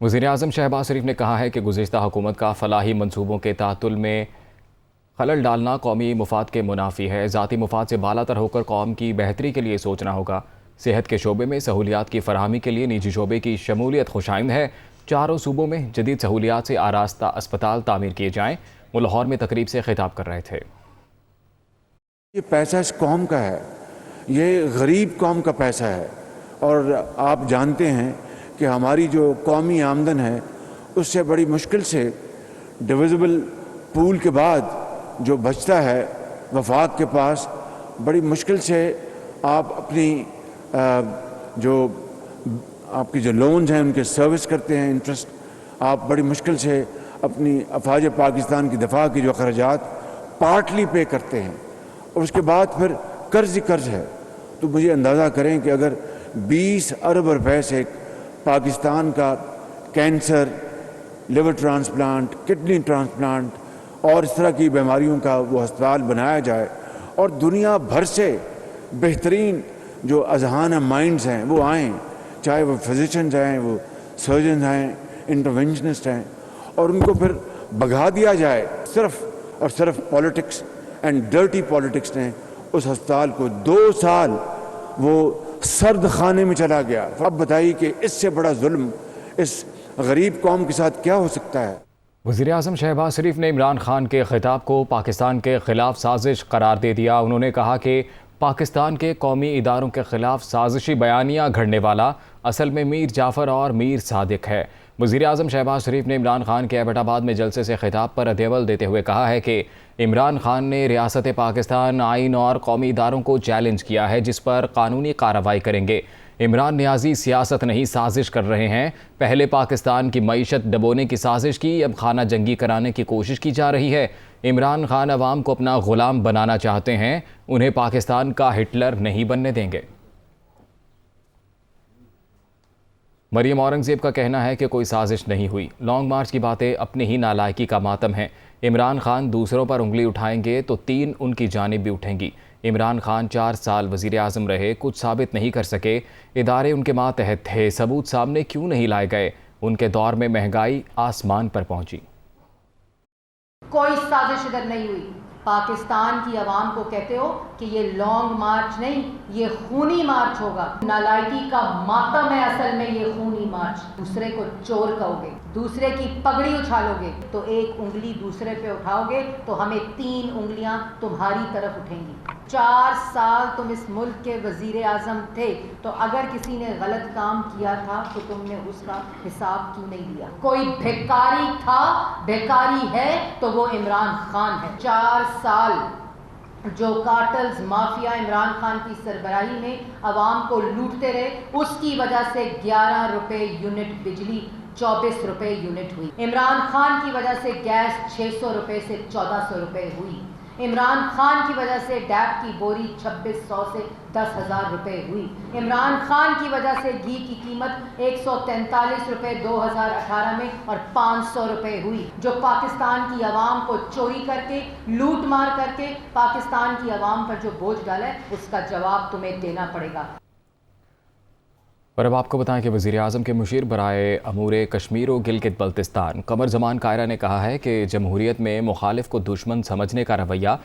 वज़ीर-ए-आज़म शहबाज शरीफ ने कहा है कि गुज़िश्ता हुकूमत का फलाही मंसूबों के तातुल में खलल डालना कौमी मुफाद के मुनाफी है। ज़ाती मुफाद से बालातर होकर कौम की बेहतरी के लिए सोचना होगा। सेहत के शोबे में सहूलियात की फराहमी के लिए निजी शोबे की शमूलियत खुशाइंद है। चारों सूबों में जदीद सहूलियात से आरास्ता अस्पताल तामीर किए जाएँ। वो लाहौर में तकरीब से खिताब कर रहे थे। ये पैसा इस कौम का है, ये गरीब कौम का पैसा है। और आप जानते हैं कि हमारी जो कौमी आमदन है उससे बड़ी मुश्किल से डिविजिबल पूल के बाद जो बचता है वफाक के पास, बड़ी मुश्किल से आप अपनी जो आपकी जो लोन्स हैं उनके सर्विस करते हैं, इंटरेस्ट आप बड़ी मुश्किल से अपनी अफवाज पाकिस्तान की दफा की जो अखराजात पार्टली पे करते हैं और उसके बाद फिर कर्ज ही कर्ज है। तो मुझे अंदाज़ा करें कि अगर 20 अरब रुपए से पाकिस्तान का cancer, liver transplant, kidney transplant और इस तरह की बीमारियों का वो अस्पताल बनाया जाए और दुनिया भर से बेहतरीन जो अजहान माइंड्स हैं वो आएँ, चाहे वो फिजिशियंस हैं, वो सर्जन हैं, इंटरवेंशनिस्ट हैं, और उनको फिर भगा दिया जाए। सिर्फ और सिर्फ पॉलिटिक्स एंड डर्टी पॉलिटिक्स ने उस अस्पताल को 2 साल वो सर्द खाने में चला गया। अब बताइए कि इससे बड़ा जुल्म इस गरीब कौम के साथ क्या हो सकता है। वज़ीर-ए-आज़म शहबाज शरीफ ने इमरान खान के खिताब को पाकिस्तान के ख़िलाफ़ साजिश करार दे दिया। उन्होंने कहा कि पाकिस्तान के कौमी इदारों के ख़िलाफ़ साजिशी बयानियाँ घड़ने वाला असल में मीर जाफ़र और मीर सादिक है। वज़ीर-ए-आज़म शहबाज शरीफ ने इमरान खान के एबटाबाद में जलसे से खिताब पर रद्द-ए-अमल देते हुए कहा है कि इमरान खान ने रियासत पाकिस्तान, आइन और कौमी इदारों को चैलेंज किया है जिस पर कानूनी कार्रवाई करेंगे। इमरान न्याजी सियासत नहीं साजिश कर रहे हैं। पहले पाकिस्तान की मईशत डबोने की साजिश की, अब खाना जंगी कराने की कोशिश की जा रही है। इमरान खान अवाम को अपना गुलाम बनाना चाहते हैं, उन्हें पाकिस्तान का हिटलर नहीं बनने देंगे। मरियम औरंगज़ेब का कहना है कि कोई साजिश नहीं हुई। लॉन्ग मार्च की बातें अपनी ही नालायकी का मातम है। इमरान खान दूसरों पर उंगली उठाएंगे तो 3 उनकी जानिब भी उठेंगी। इमरान खान 4 साल वज़ीर आज़म रहे, कुछ साबित नहीं कर सके। इदारे उनके मातहत थे, सबूत सामने क्यों नहीं लाए गए। उनके दौर में महंगाई आसमान पर पहुंची। कोई साजिश इधर नहीं हुई। पाकिस्तान की आवाम को कहते हो कि ये लॉन्ग मार्च नहीं, ये खूनी मार्च होगा। नालायकी का मातम है असल में ये खूनी मार्च। दूसरे को चोर कहोगे, दूसरे की पगड़ी उछालोगे, तो एक उंगली दूसरे पे उठाओगे तो हमें 3 उंगलियां तुम्हारी तरफ उठेंगी। 4 साल तुम इस मुल्क के वजीर आजम थे, तो अगर किसी ने गलत काम किया था तो तुमने उसका हिसाब क्यों नहीं दिया। कोई भिखारी था, भिखारी है तो वो इमरान खान है। 4 साल जो कार्टल्स माफिया इमरान खान की सरबराही में अवाम को लूटते रहे, उसकी वजह से 11 रुपए यूनिट बिजली 24 रुपए यूनिट हुई। इमरान खान की वजह से गैस 600 रुपए से 1400 रुपए हुई। इमरान खान की वजह से डैप की बोरी 2600 से 10,000 रुपए हुई। इमरान खान की वजह से घी की कीमत 143 रुपए 2018 में और 500 रुपए हुई। जो पाकिस्तान की आवाम को चोरी करके, लूट मार करके पाकिस्तान की आवाम पर जो बोझ डाला है, उसका जवाब तुम्हें देना पड़ेगा। और अब आपको बताएं कि वज़ीर-ए-आज़म के मुशीर बराए अमूर कश्मीर और गिलगित बल्तिस्तान कमर ज़मान कायरा ने कहा है कि जमहूरियत में मुखालिफ को दुश्मन समझने का रवैया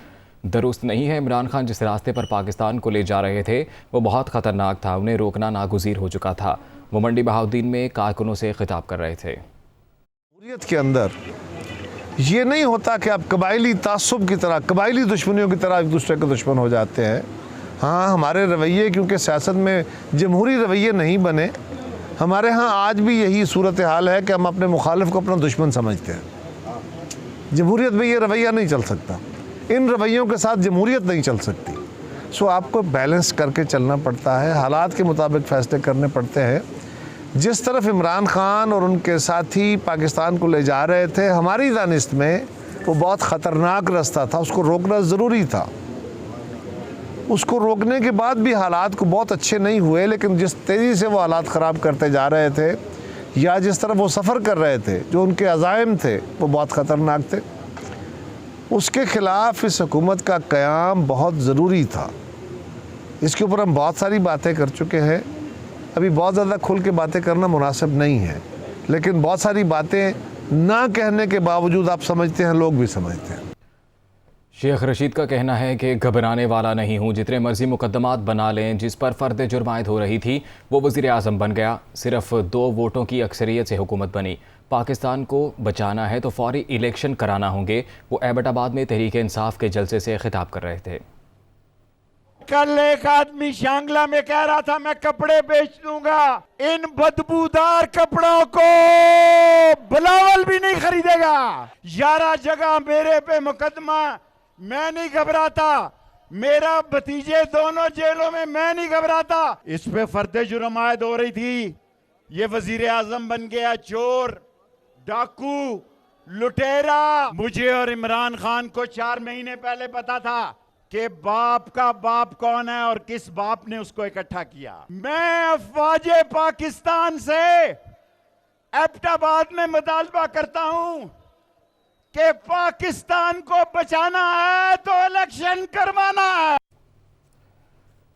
दुरुस्त नहीं है। इमरान खान जिस रास्ते पर पाकिस्तान को ले जा रहे थे वो बहुत ख़तरनाक था, उन्हें रोकना नागुज़ीर हो चुका था। वो मंडी बहाउद्दीन में कारकुनों से खिताब कर रहे थे। जमहूरियत के अंदर ये नहीं होता कि आप कबायली तासुब की तरह, कबायली दुश्मनियों की तरह एक दूसरे के दुश्मन हो जाते हैं। हाँ, हमारे रवैये क्योंकि सियासत में जमहूरी रवैये नहीं बने, हमारे यहाँ आज भी यही सूरत हाल है कि हम अपने मुखालिफ को अपना दुश्मन समझते हैं। जमहूरियत में ये रवैया नहीं चल सकता, इन रवैयों के साथ जमहूरियत नहीं चल सकती। सो आपको बैलेंस करके चलना पड़ता है, हालात के मुताबिक फ़ैसले करने पड़ते हैं। जिस तरफ इमरान खान और उनके साथी पाकिस्तान को ले जा रहे थे, हमारी दानिस्त में वो बहुत ख़तरनाक रास्ता था, उसको रोकना ज़रूरी था। उसको रोकने के बाद भी हालात को बहुत अच्छे नहीं हुए, लेकिन जिस तेज़ी से वो हालात ख़राब करते जा रहे थे या जिस तरफ वो सफ़र कर रहे थे, जो उनके अज़ाइम थे वो बहुत ख़तरनाक थे। उसके ख़िलाफ़ इस हुकूमत का क़याम बहुत ज़रूरी था। इसके ऊपर हम बहुत सारी बातें कर चुके हैं, अभी बहुत ज़्यादा खुल के बातें करना मुनासिब नहीं है, लेकिन बहुत सारी बातें ना कहने के बावजूद आप समझते हैं, लोग भी समझते हैं। शेख रशीद का कहना है कि घबराने वाला नहीं हूँ, जितने मर्जी मुकदमात बना लें, जिस पर फ़र्द जुर्म आयद हो रही थी वो वज़ीर आज़म बन गया, सिर्फ 2 वोटों की अक्सरियत से हुकूमत बनी। पाकिस्तान को बचाना है तो फौरी इलेक्शन कराना होंगे। वो एबटाबाद में तहरीक इंसाफ के जलसे से खिताब कर रहे थे। कल एक आदमी शांगला में कह रहा था मैं कपड़े बेच दूंगा, इन बदबूदार कपड़ों को बिलावल भी नहीं खरीदेगा। 11 जगह मेरे पे मुकदमा, मैं नहीं घबराता, मेरा भतीजे दोनों जेलों में, मैं नहीं घबराता। इस पे फर्द जुर्म आयद हो रही थी, ये वजीर आजम बन गया चोर, डाकू, लुटेरा। मुझे और इमरान खान को 4 महीने पहले पता था कि बाप का बाप कौन है और किस बाप ने उसको इकट्ठा किया। मैं अफवाजे पाकिस्तान से एबटाबाद में मुतालबा करता हूं कि पाकिस्तान को बचाना है तो इलेक्शन करवाना है।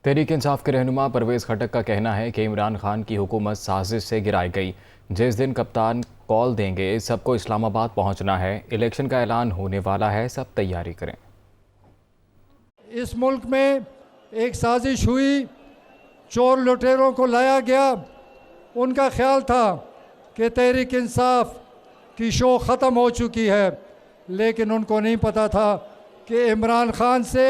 तहरीक इंसाफ के रहनुमा परवेज़ खटक का कहना है कि इमरान खान की हुकूमत साजिश से गिराई गई। जिस दिन कप्तान कॉल देंगे सबको इस्लामाबाद पहुंचना है, इलेक्शन का ऐलान होने वाला है, सब तैयारी करें। इस मुल्क में एक साजिश हुई, चोर लुटेरों को लाया गया। उनका ख्याल था कि तहरीक इंसाफ की शो ख़त्म हो चुकी है, लेकिन उनको नहीं पता था कि इमरान खान से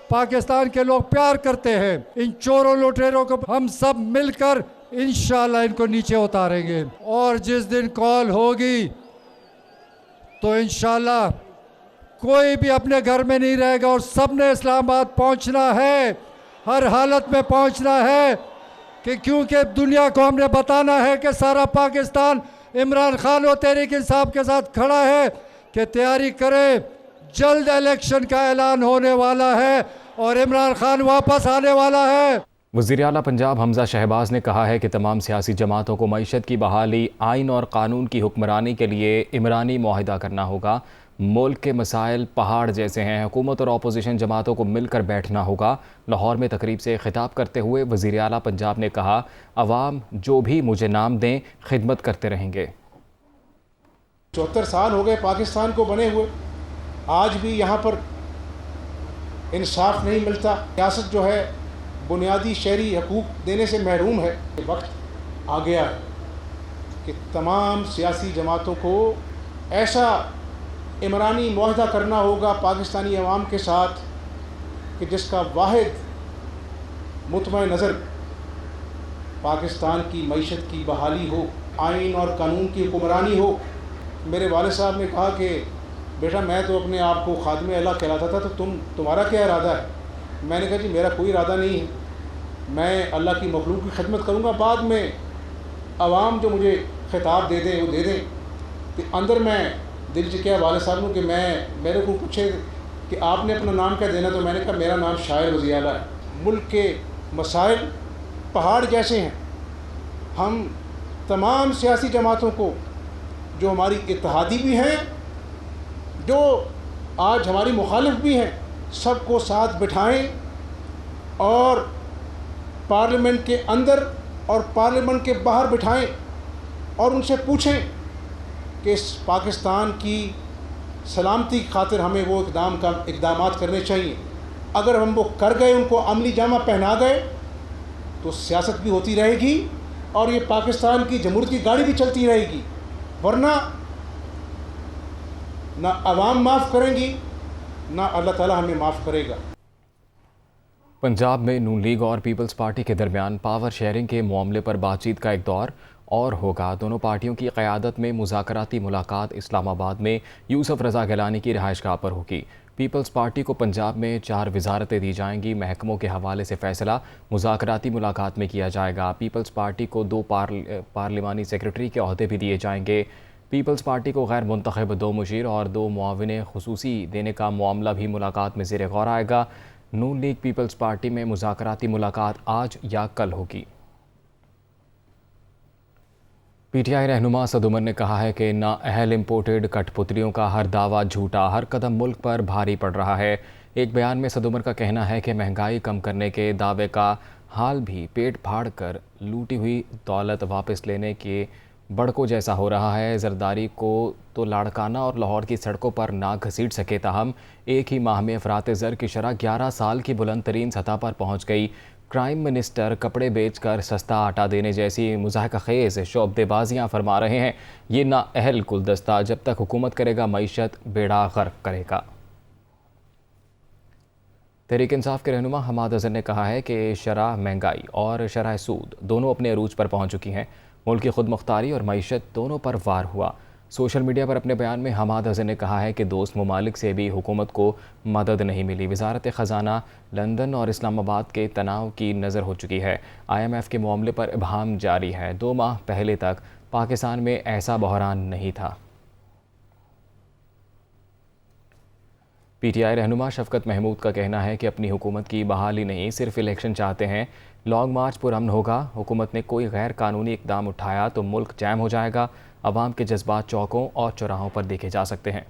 पाकिस्तान के लोग प्यार करते हैं। इन चोरों लुटेरों को हम सब मिलकर इंशाल्लाह इनको नीचे उतारेंगे, और जिस दिन कॉल होगी तो इंशाल्लाह कोई भी अपने घर में नहीं रहेगा और सब ने इस्लामाबाद पहुंचना है, हर हालत में पहुंचना है, कि क्योंकि दुनिया को हमने बताना है कि सारा पाकिस्तान इमरान खान और तहरीक इंसाफ के साथ खड़ा है, कि तैयारी करें, जल्द इलेक्शन का ऐलान होने वाला है और इमरान खान वापस आने वाला है। वज़ीर आला पंजाब हमजा शहबाज ने कहा है कि तमाम सियासी जमातों को मईशत की बहाली, आइन और कानून की हुक्मरानी के लिए इमरानी मुआहिदा करना होगा। मुल्क के मसाइल पहाड़ जैसे हैं, हुकूमत और अपोजिशन जमातों को मिलकर बैठना होगा। लाहौर में तकरीब से खिताब करते हुए वज़ीर आला पंजाब ने कहा, अवाम जो भी मुझे नाम दें, खिदमत करते रहेंगे। 74 साल हो गए पाकिस्तान को बने हुए, आज भी यहाँ पर इंसाफ नहीं मिलता। सियासत जो है बुनियादी शहरी हकूक़ देने से महरूम है। वक्त आ गया है कि तमाम सियासी जमातों को ऐसा इमरानी मुआहदा करना होगा पाकिस्तानी अवाम के साथ कि जिसका वाहिद मुतमईन नज़र पाकिस्तान की मईशत की बहाली हो, आइन और कानून की हुक्मरानी हो। मेरे वालिद साहब ने कहा कि बेटा मैं तो अपने आप को खादमे अल्लाह कहलाता था, तो तुम्हारा क्या इरादा है? मैंने कहा जी मेरा कोई इरादा नहीं है, मैं अल्लाह की मखलूक की खिदमत करूँगा, बाद में अवाम जो मुझे खिताब दे दें वो दे दें। तो अंदर मैं दिल से क्या वालिद साहब ने कि मेरे को पूछे कि आपने अपना नाम क्या देना, तो मैंने कहा मेरा नाम शायर वज़ी आला है। मुल्क के मसाइल पहाड़ जैसे हैं, हम तमाम सियासी जमातों को जो हमारी इत्तेहादी भी हैं, जो आज हमारी मुखालिफ भी हैं, सबको साथ बिठाएं और पार्लियामेंट के अंदर और पार्लियामेंट के बाहर बिठाएं और उनसे पूछें कि इस पाकिस्तान की सलामती की खातिर हमें वो इक़दामात करने चाहिए। अगर हम वो कर गए, उनको अमली जामा पहना गए, तो सियासत भी होती रहेगी और ये पाकिस्तान की जमहूरियत की गाड़ी भी चलती रहेगी। वरना ना अवाम माफ़ करेंगी, ना अल्लाह ताला हमें माफ़ करेगा। पंजाब में नून लीग और पीपल्स पार्टी के दरमियान पावर शेयरिंग के मामले पर बातचीत का एक दौर और होगा। दोनों पार्टियों की क़यादत में मुज़ाकराती मुलाकात इस्लामाबाद में यूसुफ रज़ा गिलानी की रिहाइशगाह पर होगी। पीपल्स पार्टी को पंजाब में 4 वजारतें दी जाएंगी। महकमों के हवाले से फ़ैसला मुज़ाकराती मुलाकात में किया जाएगा। पीपल्स पार्टी को 2 पार्लिमानी सेक्रेटरी के अहदे भी दिए जाएंगे। पीपल्स पार्टी को गैर मुंतखब 2 मुशीर और 2 मुआविन खुसूसी देने का मामला भी मुलाकात में ज़ेर गौर आएगा। नून लीग पीपल्स पार्टी में मुज़ाकराती मुलाकात आज या कल होगी। पीटीआई रहनुमा सद उमर ने कहा है कि नाअहल इम्पोर्टेड कठपुतलियों का हर दावा झूठा, हर कदम मुल्क पर भारी पड़ रहा है। एक बयान में सद उमर का कहना है कि महंगाई कम करने के दावे का हाल भी पेट फाड़ कर लूटी हुई दौलत वापस लेने के बड़कों जैसा हो रहा है। जरदारी को तो लाड़काना और लाहौर की सड़कों पर ना घसीट सके, ताहम एक ही माह में अफरात ज़र की शरह 11 साल की बुलंद तरीन सतह पर पहुँच गई। क्राइम मिनिस्टर कपड़े बेचकर सस्ता आटा देने जैसी मुज़ाहक़ाखेज़ शोबदेबाजियाँ फरमा रहे हैं। ये नाअहल कुलदस्ता जब तक हुकूमत करेगा मईशत बेड़ा गर्क करेगा। तहरीक इंसाफ के रहनुमा हमाद अज़हर ने कहा है कि शरह महंगाई और शरह सूद दोनों अपने अरूज पर पहुँच चुकी हैं। मुल्क की खुद मुख्तारी और मईशत दोनों पर वार हुआ। सोशल मीडिया पर अपने बयान में हमाद अज़हर ने कहा है कि दोस्त ममालिक से भी हुकूमत को मदद नहीं मिली। वजारत ख़जाना लंदन और इस्लामाबाद के तनाव की नज़र हो चुकी है। IMF के मामले पर इबहाम जारी है। 2 माह पहले तक पाकिस्तान में ऐसा बहरान नहीं था। PTI रहनुमा शफकत महमूद का कहना है कि अपनी हुकूमत की बहाली नहीं, सिर्फ इलेक्शन चाहते हैं। लॉन्ग मार्च पुरअमन होगा। हुकूमत ने कोई गैर कानूनी इकदाम उठाया तो मुल्क जैम हो जाएगा। अवाम के जज्बात चौकों और चौराहों पर देखे जा सकते हैं।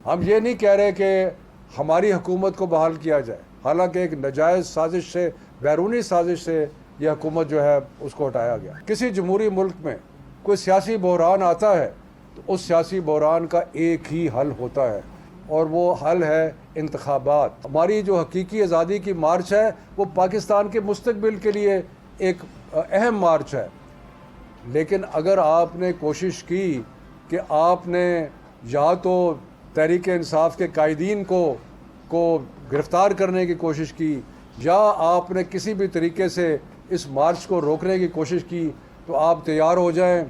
हम ये नहीं कह रहे कि हमारी हुकूमत को बहाल किया जाए, हालांकि एक नाजायज़ साजिश से, बैरूनी साजिश से यह हुकूमत जो है उसको हटाया गया। किसी जमहूरी मुल्क में कोई सियासी बहरान आता है तो उस सियासी बहरान का एक ही हल होता है और वो हल है इंतखाबात। हमारी जो हकीकी आज़ादी की मार्च है वो पाकिस्तान के मुस्तकबिल के लिए एक अहम मार्च है। लेकिन अगर आपने कोशिश की कि आपने या तो तहरीक इंसाफ के कायदीन को गिरफ़्तार करने की कोशिश की या आपने किसी भी तरीके से इस मार्च को रोकने की कोशिश की, तो आप तैयार हो जाएं,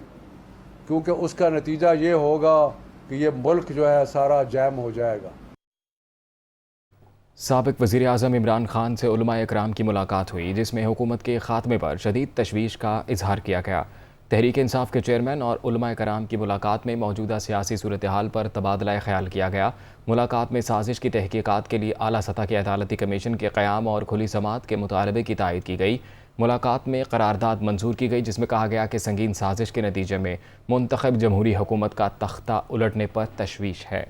क्योंकि उसका नतीजा ये होगा कि ये मुल्क जो है सारा जैम हो जाएगा। साबिक वज़ीर आज़म इमरान खान से उलमा इकराम की मुलाकात हुई, जिसमें हुकूमत के ख़ात्मे पर शदीद तशवीश का इजहार किया गया। तहरीक इंसाफ के चेयरमैन और उलमा इकराम की मुलाकात में मौजूदा सियासी सूरत हाल पर तबादला ख्याल किया गया। मुलाकात में साजिश की तहकीकात के लिए आला सतह के अदालती कमीशन के क़याम और खुली समात के मुतालबे की तायद की गई। मुलाकात में करारदाद मंजूर की गई, जिसमें कहा गया कि संगीन साजिश के नतीजे में मुंतखब जमहूरी हुकूमत का तख्ता उलटने पर तशवीश है।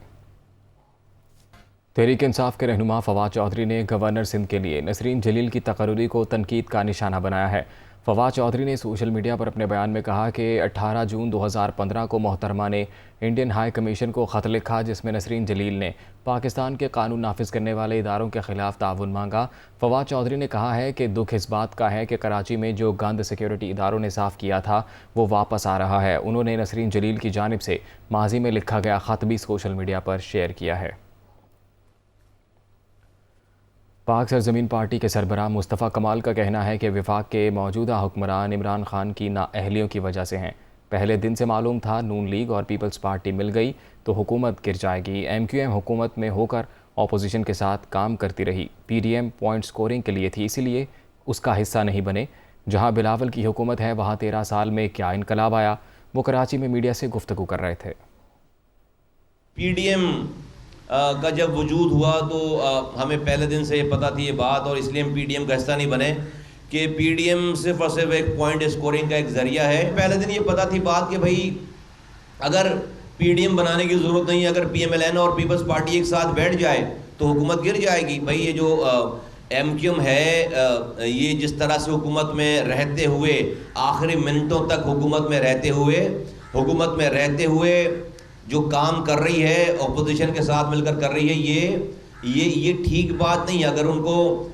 तहरीक इंसाफ के रहनुमा फवाद चौधरी ने गवर्नर सिंध के लिए नसरीन जलील की तकर्री को तनकीद का निशाना बनाया है। फवाद चौधरी ने सोशल मीडिया पर अपने बयान में कहा कि 18 जून 2015 को मोहतरमा ने इंडियन हाई कमीशन को ख़त लिखा, जिसमें नसरीन जलील ने पाकिस्तान के कानून नाफिज करने वाले इदारों के ख़िलाफ़ ताउन मांगा। फवाद चौधरी ने कहा है कि दुख इस बात का है कि कराची में जो गंद सिक्योरिटी इदारों ने साफ़ किया था वो वापस आ रहा है। उन्होंने नसरीन जलील की जानिब से माजी में लिखा गया ख़त भी सोशल मीडिया पर शेयर किया है। पाक सरजमीन पार्टी के सरबराह मुस्तफ़ा कमाल का कहना है कि वफाक के मौजूदा हुक्मरान इमरान खान की नाअहलियों की वजह से हैं। पहले दिन से मालूम था नून लीग और पीपल्स पार्टी मिल गई तो हुकूमत गिर जाएगी। MQM हुकूमत में होकर अपोजिशन के साथ काम करती रही। PDM पॉइंट स्कोरिंग के लिए थी, इसीलिए उसका हिस्सा नहीं बने। जहां बिलावल की हुकूमत है वहां 13 साल में क्या इनकलाब आया। वो कराची में मीडिया से गुफ्तगू कर रहे थे। PDM का जब वजूद हुआ तो हमें पहले दिन से पता थी ये बात, और इसलिए हम PDM का हिस्सा नहीं बने कि PDM सिर्फ और सिर्फ एक पॉइंट स्कोरिंग का एक ज़रिया है। पहले दिन ये पता थी बात कि भाई अगर PDM बनाने की ज़रूरत नहीं है, अगर PMLN और पीपल्स पार्टी एक साथ बैठ जाए तो हुकूमत गिर जाएगी। भाई ये जो MQM है, ये जिस तरह से हुकूमत में रहते हुए आखिरी मिनटों तक हुकूमत में रहते हुए जो काम कर रही है, अपोजिशन के साथ मिलकर कर रही है, ये ठीक बात नहीं है। अगर उनको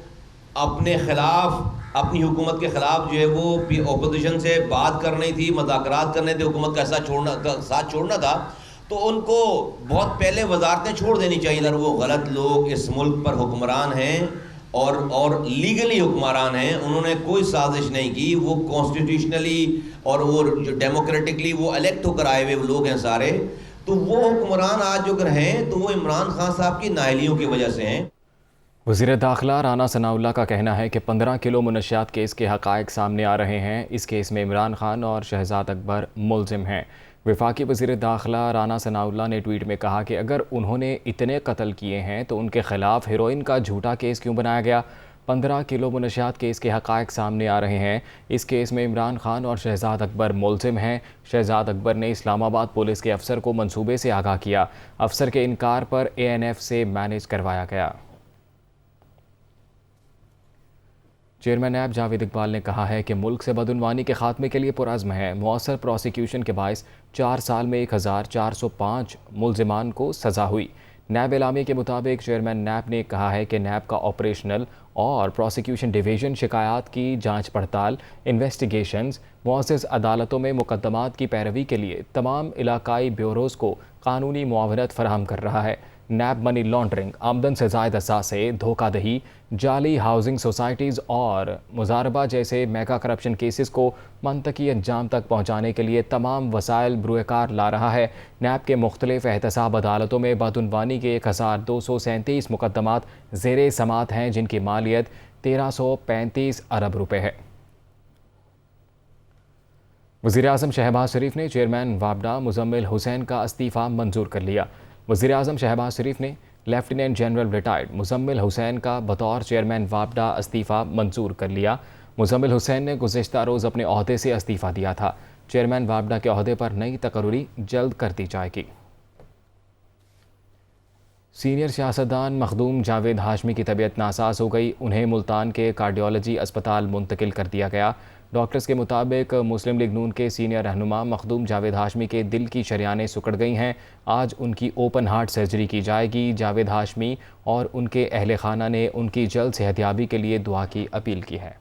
अपने खिलाफ, अपनी हुकूमत के खिलाफ जो है वो अपोजिशन से बात करनी थी, मुज़ाकरात करने थे, हुकूमत का साथ छोड़ना था, तो उनको बहुत पहले वजारतें छोड़ देनी चाहिए। अगर वो गलत लोग इस मुल्क पर हुक्मरान हैं और लीगली हुक्मरान हैं, उन्होंने कोई साजिश नहीं की, वो कॉन्स्टिट्यूशनली और वो जो डेमोक्रेटिकली वो इलेक्ट होकर आए हुए लोग हैं सारे, तो वो हुक्मरान आज जो हैं तो वो इमरान खान साहब की नाअहलियों की वजह से हैं। वज़ीर दाखिला राना सनाउल्लाह का कहना है कि 15 किलो मुनशियात केस के हक़ाइक़ सामने आ रहे हैं। इस केस में इमरान खान और शहजाद अकबर मुल्ज़िम हैं। वफाकी वज़ीर दाखिला राना सनाउल्लाह ने ट्वीट में कहा कि अगर उन्होंने इतने कत्ल किए हैं तो उनके ख़िलाफ़ हेरोइन का झूठा केस क्यों बनाया गया। 15 किलो मुनशियात केस के हक़ाइक़ सामने आ रहे हैं। इस केस में इमरान खान और शहजाद अकबर मुल्ज़िम हैं। शहजाद अकबर ने इस्लामाबाद पुलिस के अफसर को मंसूबे से आगाह किया। अफसर के इनकार पर ANF से मैनेज करवाया गया। चेयरमैन नैब जावेद इकबाल ने कहा है कि मुल्क से बदउनवानी के खात्मे के लिए पुरअज़्म है। मौसर प्रोसिक्यूशन के बायस 4 साल में 1405 मुलजिमान को सज़ा हुई। नैब एलामी के मुताबिक चेयरमैन नैब ने कहा है कि नैब का ऑपरेशनल और प्रोसिक्यूशन डिवीज़न शिकायत की जांच पड़ताल, इन्वेस्टिगेशंस, मुअज़्ज़ज़ अदालतों में मुकदमात की पैरवी के लिए तमाम इलाकाई ब्यूरोज़ को कानूनी मुआवनत फराहम कर रहा है। नैब मनी लॉन्ड्रिंग, आमदन से ज़ायद असासे, धोखाधही, जाली हाउसिंग सोसाइटीज़ और मुजारबा जैसे मेगा करप्शन केसेस को मंतकी अंजाम तक पहुँचाने के लिए तमाम वसाइल बुरुकार ला रहा है। नैब के मुख्तलिफ एहतसाब अदालतों में बदउनवानी के 1237 मुकदमात ज़ेरे समात हैं, जिनकी मालियत 1335 अरब रुपये है। वज़ीर-ए-आज़म शहबाज शरीफ ने चेयरमैन वापडा मुजम्मिल हुसैन का इस्तीफ़ा मंजूर कर लिया। वज़ीर-ए-आज़म शहबाज शरीफ ने lieutenant general retired Muzammil Hussain का बतौर चेयरमैन वापडा इस्तीफ़ा मंजूर कर लिया। मुजम्मिल हुसैन ने गुज़िश्ता रोज़ अपने ओहदे से इस्तीफ़ा दिया था। चेयरमैन वापडा के ओहदे पर नई तकर्री जल्द कर दी जाएगी। सीनियर सियासतदान मखदूम जावेद हाशमी की तबीयत नासाज हो गई। उन्हें मुल्तान के कार्डियोलॉजी अस्पताल मुंतकिल कर दिया गया। डॉक्टर्स के मुताबिक मुस्लिम लीग नून के सीनियर रहनुमा मखदूम जावेद हाशमी के दिल की शरियानें सुकड़ गई हैं। आज उनकी ओपन हार्ट सर्जरी की जाएगी। जावेद हाशमी और उनके अहले खाना ने उनकी जल्द सेहतयाबी के लिए दुआ की अपील की है।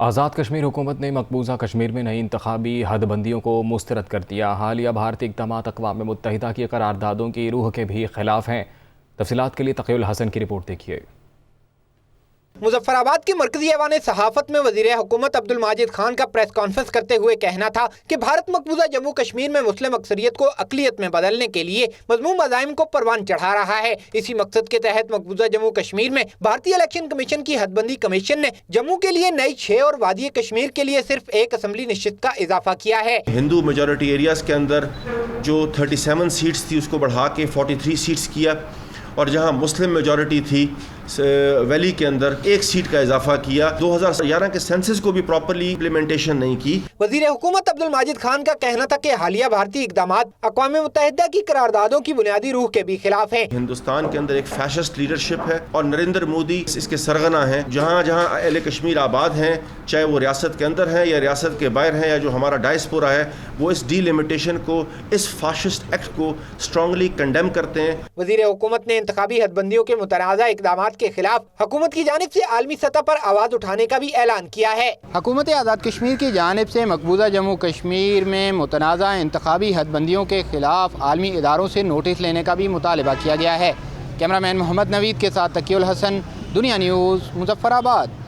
आज़ाद कश्मीर हुकूमत ने मकबूजा कश्मीर में नई इंतखाबी हदबंदियों को मुस्तरद कर दिया। हालिया भारतीय इक़दामात अक़वाम मुत्तहिदा की करारदादों की रूह के भी खिलाफ हैं। तफसीलात के लिए तक़ीउल हसन की रिपोर्ट देखिए। मुजफ्फराबाद के मरकजी ऐवान सहाफत में वज़ीर हुकूमत अब्दुल माजिद खान का प्रेस कॉन्फ्रेंस करते हुए कहना था कि भारत मकबूजा जम्मू कश्मीर में मुस्लिम अक्सरियत को अक़लियत में बदलने के लिए मज़मूम अज़ाइम को परवान चढ़ा रहा है। इसी मकसद के तहत मकबूजा जम्मू कश्मीर में भारतीय इलेक्शन कमीशन की हदबंदी कमीशन ने जम्मू के लिए नई 6 और वादी कश्मीर के लिए सिर्फ 1 असम्बली निश्चित का इजाफा किया है। हिंदू मेजॉरिटी एरियाज के अंदर जो 37 सीट्स थी उसको बढ़ा के 43 सीट्स किया, और जहां मुस्लिम मेजॉरिटी थी वैली के अंदर 1 सीट का इजाफा किया। 2011 के सेंसस को भी प्रॉपर्ली इम्प्लीमेंटेशन नहीं की। वज़ीर हुकूमत अब्दुल माजिद खान का कहना था कि हालिया भारतीय इक़दामात अक़वाम मुत्तहिदा की करारदादों की बुनियादी रूह के भी खिलाफ हैं। हिंदुस्तान के अंदर एक फैशिस्ट लीडरशिप है और नरेंद्र मोदी इसके सरगना हैं। जहाँ जहाँ अहले कश्मीर आबाद हैं, चाहे वो रियासत के अंदर हैं या रियासत के बाहर हैं, या जो हमारा डायस्पोरा है, वो इस डीलिमिटेशन को, इस फाशिस्ट एक्ट को स्ट्रांगली कंडेम करते हैं। वज़ीर हुकूमत ने इंतखाबी हदबंदियों के मुतनाज़ा इक़दामात के खिलाफ हुकूमत की जानिब से आलमी सतह पर आवाज़ उठाने का भी ऐलान किया है। हुकूमत आज़ाद कश्मीर की जानिब से मकबूजा जम्मू कश्मीर में मुतनाज़ा इंतखाबी हदबंदियों के खिलाफ आलमी इदारों से नोटिस लेने का भी मुतालिबा किया गया है। कैमरामैन मोहम्मद नवीद के साथ तक़ीउल हसन, दुनिया न्यूज़, मुजफ्फराबाद।